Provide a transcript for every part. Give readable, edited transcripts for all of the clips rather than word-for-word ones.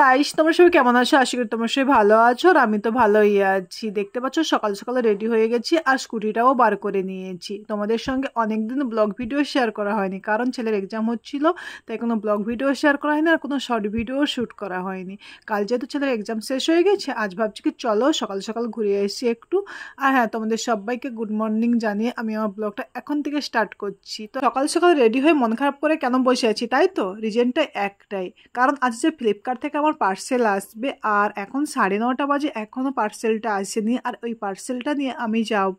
Guys, তোমরা সবাই কেমন আছো? আশা করি তোমরা সবাই ভালো আছো। আর আমি তো ভালোই আছি। দেখতে পাচ্ছ সকাল সকালে রেডি হয়ে গেছি আর স্কুটিটাও বার করে নিয়েছি। তোমাদের সঙ্গে অনেকদিন ব্লগ ভিডিও শেয়ার করা হয়নি, কারণ ছেলের এক্সাম হচ্ছিল, তাই কোনো ব্লগ ভিডিও শেয়ার করা হয়নি আর কোনো শর্ট ভিডিও শ্যুট করা হয়নি। কাল যেহেতু ছেলের এক্সাম শেষ হয়ে গেছে, আজ ভাবছি কি চলো সকাল সকাল ঘুরে এসেছি একটু। আর হ্যাঁ, তোমাদের সবাইকে গুড মর্নিং জানিয়ে আমি আমার ব্লগটা এখন থেকে স্টার্ট করছি। তো সকাল সকাল রেডি হয়ে মন খারাপ করে কেন বসে আছি, তাই তো রিজনটা একটাই, কারণ আজ যে ফ্লিপকার্ট থেকে আমার পার্সেল আসবে আর এখন 9:30 বাজে, এখনও পার্সেলটা আসেনি। আর ওই পার্সেলটা নিয়ে আমি যাব,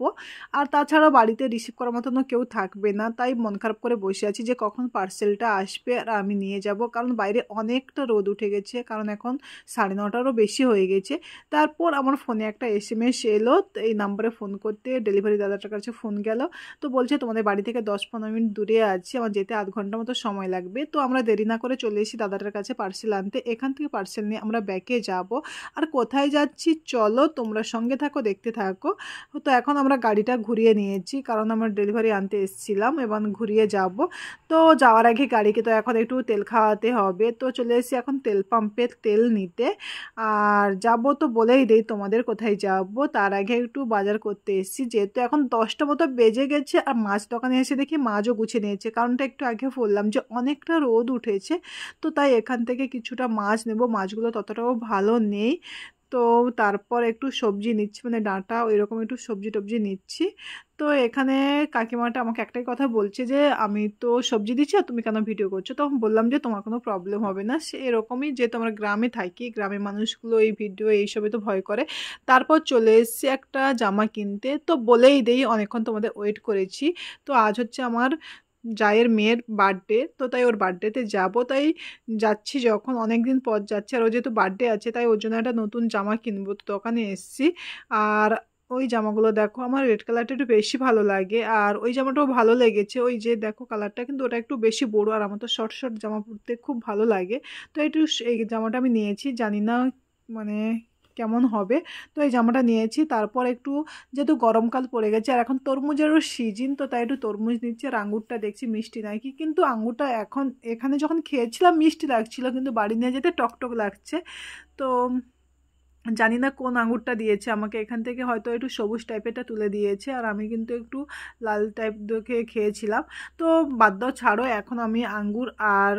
আর তাছাড়া বাড়িতে রিসিভ করার মতনও কেউ থাকবে না, তাই মন খারাপ করে বসে আছি যে কখন পার্সেলটা আসবে আর আমি নিয়ে যাব। কারণ বাইরে অনেকটা রোদ উঠে গেছে, কারণ এখন 9:30টারও বেশি হয়ে গেছে। তারপর আমার ফোনে একটা SMS এলো, এই নাম্বারে ফোন করতে ডেলিভারি দাদাটার কাছে ফোন গেল। তো বলছে তোমাদের বাড়ি থেকে 10-15 মিনিট দূরে আছে, আমার যেতে আধ ঘন্টার মতো সময় লাগবে। তো আমরা দেরি না করে চলে এসেছি দাদাটার কাছে পার্সেল আনতে। এখান থেকে পার্সেল নিয়ে আমরা ব্যাকে যাব। আর কোথায় যাচ্ছি চলো তোমরা সঙ্গে থাকো, দেখতে থাকো। তো এখন আমরা গাড়িটা ঘুরিয়ে নিয়েছি, কারণ আমরা ডেলিভারি আনতে এসেছিলাম, এবার ঘুরিয়ে যাব। তো যাওয়ার আগে গাড়িকে তো এখন একটু তেল খাওয়াতে হবে। তো চলে এসেছি এখন তেল পাম্পে তেল নিতে। আর যাব তো বলেই দেই তোমাদের কোথায় যাব, তার আগে একটু বাজার করতে এসেছি, যেহেতু এখন 10টা মতো বেজে গেছে। আর মাছ দোকানে এসে দেখি মাছও গুছিয়ে নিয়েছে, কারণটা একটু আগে বললাম যে অনেকটা রোদ উঠেছে। তো তাই এখান থেকে কিছুটা মাছ নেব, মাছগুলো ততটাও ভালো নেই। তো তারপর একটু সবজি নিচ্ছি, মানে ডাঁটা ওইরকম একটু সবজি টবজি নিচ্ছি। তো এখানে কাকিমাটা আমাকে একটাই কথা বলছে যে আমি তো সবজি দিচ্ছি আর তুমি কেন ভিডিও করছো। তখন বললাম যে তোমার কোনো প্রবলেম হবে না, সে এরকমই, যেহেতু আমরা গ্রামে থাকি, গ্রামের মানুষগুলো এই ভিডিও এইসবে তো ভয় করে। তারপর চলে এসেছি একটা জামা কিনতে। তো বলেই দেই অনেকক্ষণ তোমাদের ওয়েট করেছি। তো আজ হচ্ছে আমার জায়ের মেয়ের বার্থডে, তো তাই ওর বার্থডেতে যাব, তাই যাচ্ছি যখন, অনেক দিন পর যাচ্ছি। আর ও যেহেতু বার্থডে আছে, তাই ওর জন্য একটা নতুন জামা কিনবো, তো দোকানে এসেছি। আর ওই জামাগুলো দেখো, আমার রেড কালারটা একটু বেশি ভালো লাগে, আর ওই জামাটাও ভালো লেগেছে। ওই যে দেখো কালারটা, কিন্তু ওটা একটু বেশি বড়, আর আমার তো শর্ট শর্ট জামা পরতে খুব ভালো লাগে। তো একটু এই জামাটা আমি নিয়েছি, জানি না মানে কেমন হবে। তো এই জামাটা নিয়েছি। তারপর একটু, যেহেতু গরমকাল পড়ে গেছে আর এখন তরমুজেরও সিজন, তো তাই একটু তরমুজ নিচ্ছি। আর আঙুরটা দেখছি মিষ্টি নাকি, কিন্তু আঙুরটা এখন এখানে যখন খেয়েছিলাম মিষ্টি লাগছিল, কিন্তু বাড়ি নিয়ে যেতে টকটক লাগছে। তো জানি না কোন আঙুরটা দিয়েছে আমাকে, এখান থেকে হয়তো একটু সবুজ টাইপেরটা তুলে দিয়েছে, আর আমি কিন্তু একটু লাল টাইপ দেখে খেয়েছিলাম। তো বাদ দাও, ছাড়ো। এখন আমি আঙ্গুর আর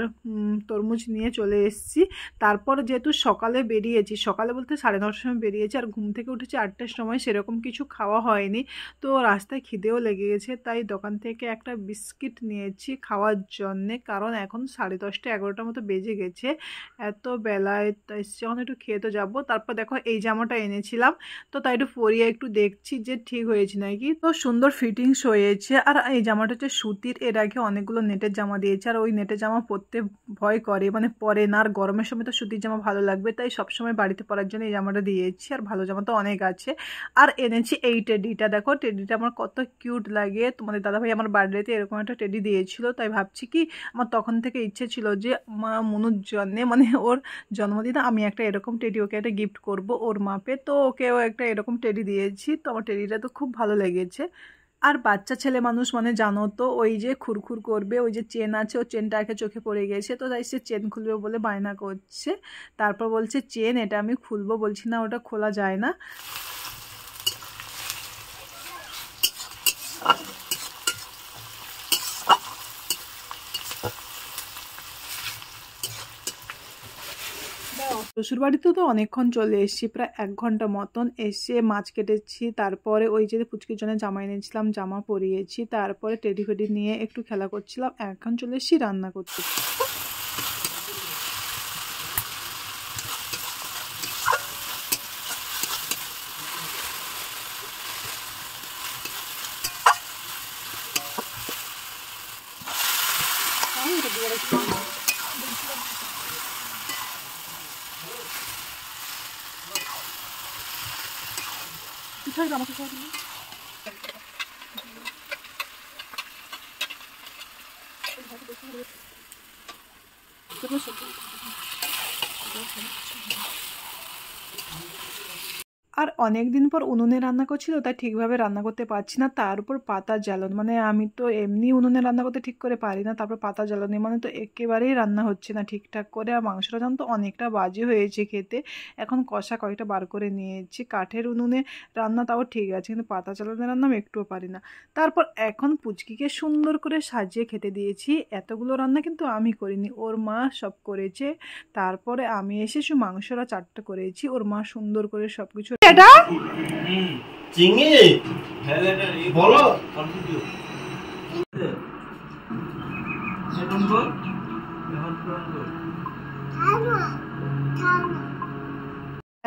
তরমুজ নিয়ে চলে এসেছি। তারপর যেহেতু সকালে বেরিয়েছি, সকালে বলতে 9:30টার সময় বেরিয়েছি, আর ঘুম থেকে উঠেছি 8টার সময়, সেরকম কিছু খাওয়া হয়নি। তো রাস্তায় খিদেও লেগে গেছে, তাই দোকান থেকে একটা বিস্কিট নিয়েছি খাওয়ার জন্যে, কারণ এখন 10:30 11টার মতো বেজে গেছে। এত বেলায় তাই যখন একটু খেয়ে তো যাবো। তারপর দেখো এই জামাটা এনেছিলাম, তো তাই একটু পরিয়ে একটু দেখছি যে ঠিক হয়েছে নাকি। তো সুন্দর ফিটিংস হয়েছে। আর এই জামাটা হচ্ছে সুতির, এর আগে অনেকগুলো নেটের জামা দিয়েছে, আর ওই নেটের জামা পরতে ভয় করে, মানে পরে না। আর গরমের সময় তো সুতির জামা ভালো লাগবে, তাই সবসময় বাড়িতে পরার জন্য এই জামাটা দিয়েছি। আর ভালো জামা তো অনেক আছে। আর এনেছি এই টেডিটা, দেখো টেডিটা আমার কত কিউট লাগে। তোমাদের দাদাভাই আমার বার্থডেতে এরকম একটা টেডি দিয়েছিল, তাই ভাবছি কি আমার তখন থেকে ইচ্ছে ছিল যে মনুর জন্যে, মানে ওর জন্মদিনে আমি একটা এরকম টেডি ওকে একটা গিফট করব ওর মাপে। তো ওকেও একটা এরকম টেডি দিয়েছি। তো আমার টেডিটা তো খুব ভালো লেগেছে। আর বাচ্চা ছেলে মানুষ মানে জানো তো, ওই যে খুরখুর করবে, ওই যে চেন আছে, ও চেনটা একে চোখে পড়ে গেছে, তো তাই সে চেন খুলবে বলে বায়না করছে। তারপর বলছে চেন এটা আমি খুলবো, বলছি না ওটা খোলা যায় না। শ্বশুরবাড়িতে তো অনেকক্ষণ চলে এসেছি, প্রায় 1 ঘন্টা মতন। এসে মাছ কেটেছি, তারপরে ওই যে পুচকির জন্য জামা এনেছিলাম, জামা পরিয়েছি, তারপরে টেডি ফেডি নিয়ে একটু খেলা করছিলাম। এখন চলে এসেছি রান্না করতে। আমাকে আর অনেক দিন পর উনুনে রান্না করছি তো তাই ঠিকভাবে রান্না করতে পারছি না, তার উপর পাতা জ্বালানো, মানে আমি তো এমনি উনুনে রান্না করতে ঠিক করে পারি না, তারপর পাতা জ্বালানো মানে তো একেবারেই রান্না হচ্ছে না ঠিকঠাক করে। আর মাংসটা জানো তো অনেকটা বাজে হয়েছে খেতে। এখন কষা কয়েকটা বার করে নিয়েছি। কাঠের উনুনে রান্না তাও ঠিক আছে, কিন্তু পাতা জ্বালানো রান্না আমি একটুও পারি না। তারপর এখন পুচকিকে সুন্দর করে সাজিয়ে খেতে দিয়েছি। এতগুলো রান্না কিন্তু আমি করিনি, ওর মা সব করেছে। তারপরে আমি এসে মাংসটা 4টা করেছি, ওর মা সুন্দর করে সবকিছু। এটা চিংড়ি বলো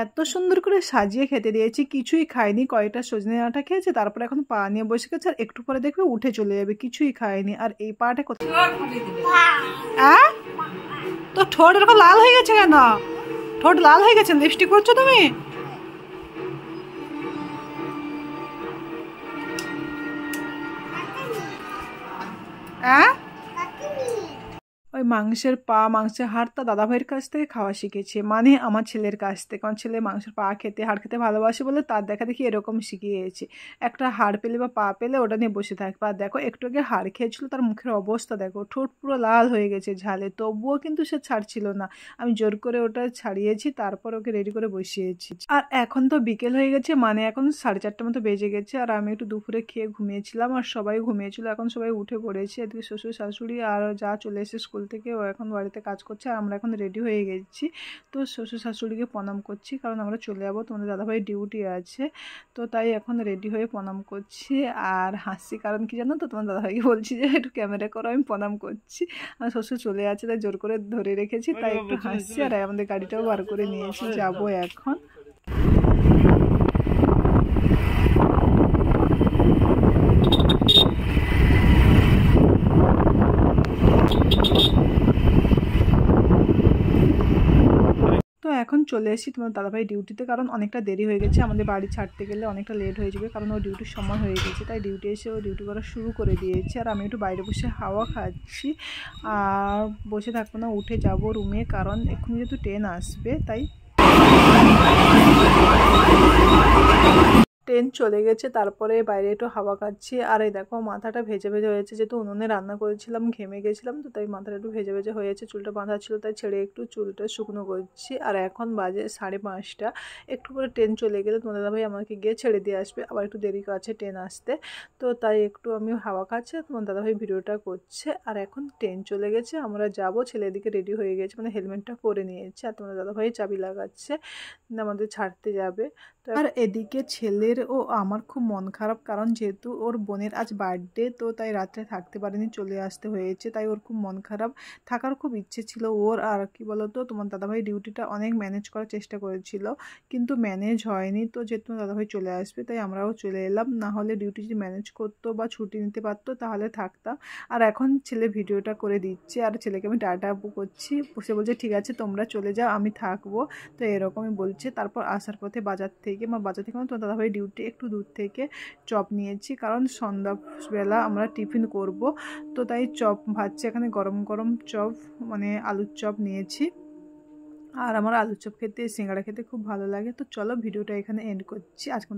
এত সুন্দর করে সাজিয়ে খেতে দিয়েছি, কিছুই খায়নি। কয়টা সজনে ডাঁটা খেয়েছে, তারপরে এখন পা নিয়ে বসে গেছে, আর একটু পরে দেখবে উঠে চলে যাবে, কিছুই খায়নি। আর এই পাটা কোথায় তো ঠোঁট এরকম লাল হয়ে গেছে কেন? ঠোঁট লাল হয়ে গেছে, লিপস্টিক করছো তুমি? ওই মাংসের পা, মাংসের হাড়টা দাদাভাইয়ের কাছ থেকে খাওয়া শিখেছে, মানে আমার ছেলের কাছ থেকে। কারণ ছেলে মাংসের পা খেতে, হাড় খেতে ভালোবাসে বলে তার দেখা দেখি এরকম শিখিয়েছে। একটা হাড় পেলে বা পা পেলে ওটা নিয়ে বসে থাকবে। আর দেখো একটু আগে হাড় খেয়েছিল, তার মুখের অবস্থা দেখো, ঠোঁট পুরো লাল হয়ে গেছে ঝালে, তবুও কিন্তু সে ছাড়ছিল না। আমি জোর করে ওটা ছাড়িয়েছি, তারপর ওকে রেডি করে বসিয়েছি। আর এখন তো বিকেল হয়ে গেছে, মানে এখন 4:30 মতো বেজে গেছে। আর আমি একটু দুপুরে খেয়ে ঘুমিয়েছিলাম, আর সবাই ঘুমিয়েছিল। এখন সবাই উঠে পড়েছে, এদিকে শ্বশুর শাশুড়ি আর যা চলে এসে স্কুল থেকে, ও এখন বাড়িতে কাজ করছে। আর আমরা এখন রেডি হয়ে গেছি। তো শ্বশুর শাশুড়িকে প্রণাম করছি, কারণ আমরা চলে যাবো, তোমাদের দাদাভাই ডিউটি আছে। তো তাই এখন রেডি হয়ে প্রণাম করছি। আর হাসছি কারণ কি জানো তো, তোমার দাদাভাইকে বলছি যে একটু ক্যামেরা করো, আমি প্রণাম করছি। আর শ্বশুর চলে আছে তাই জোর করে ধরে রেখেছি, তাই একটু হাসছি। আর আমাদের গাড়িটাও বার করে নিয়েছি, যাবো এখন। তো এখন চলে এসেছি তোমার দাদাভাই ডিউটিতে, কারণ অনেকটা দেরি হয়ে গেছে। আমাদের বাড়ি ছাড়তে গেলে অনেকটা লেট হয়ে যাবে, কারণ ও ডিউটির সময় হয়ে গেছে। তাই ডিউটি এসে ও ডিউটি করা শুরু করে দিয়েছে। আর আমি একটু বাইরে বসে হাওয়া খাচ্ছি, আর বসে থাকবো না, উঠে যাব রুমে, কারণ এক্ষুনি যেহেতু ট্রেন আসবে। তাই ট্রেন চলে গেছে, তারপরে বাইরে একটু হাওয়া খাচ্ছি। আর এই দেখো মাথাটা ভেজে ভেজে হয়েছে, যেহেতু উনুনে রান্না করেছিলাম, ঘেমে গেছিলাম, তো তাই মাথাটা একটু ভেজে ভেজে হয়েছে। চুলটা বাঁধা ছিল তাই ছেড়ে একটু চুলটা শুকনো করছি। আর এখন বাজে 5:30। একটু করে ট্রেন চলে গেলে তোমাদের দাদাভাই আমাকে গিয়ে ছেড়ে দিয়ে আসবে, আবার একটু দেরি আছে ট্রেন আসতে। তো তাই একটু আমি হাওয়া খাচ্ছি, তোমার দাদাভাই ভিডিওটা করছে। আর এখন ট্রেন চলে গেছে, আমরা যাব। ছেলে এদিকে রেডি হয়ে গেছে, মানে হেলমেটটা পরে নিয়েছে। আর তোমার দাদাভাই চাবি লাগাচ্ছে, আমাদের ছাড়তে যাবে। আর এদিকে ছেলের ও আমার খুব মন খারাপ, কারণ যেহেতু ওর বোনের আজ বার্থডে, তো তাই রাত্রে থাকতে পারেনি, চলে আসতে হয়েছে। তাই ওর খুব মন খারাপ, থাকার খুব ইচ্ছে ছিল ওর। আর কি বলতো, তোমার দাদাভাই ডিউটিটা অনেক ম্যানেজ করার চেষ্টা করেছিল, কিন্তু ম্যানেজ হয়নি। তো যেহেতু দাদাভাই চলে আসবে, তাই আমরাও চলে এলাম। না হলে ডিউটি যদি ম্যানেজ করতো বা ছুটি নিতে পারতো তাহলে থাকতাম। আর এখন ছেলে ভিডিওটা করে দিচ্ছে, আর ছেলেকে আমি টাটা করছি। সে বলছে ঠিক আছে তোমরা চলে যাও, আমি থাকবো। তো এরকমই বলছে। তারপর আসার পথে বাজার থেকে তোমার দাদাভাই ডিউটি একটু দূর থেকে চপ নিয়েছি, কারণ সন্ধ্যাবেলা আমরা টিফিন করব। তো তাই চপ ভাজছে এখানে, গরম গরম চপ, মানে আলুর চপ নিয়েছি। আর আমার আলুর চপ খেতে, সিঙ্গাড়া খেতে খুব ভালো লাগে। তো চলো ভিডিওটা এখানে এন্ড করছি আজকে।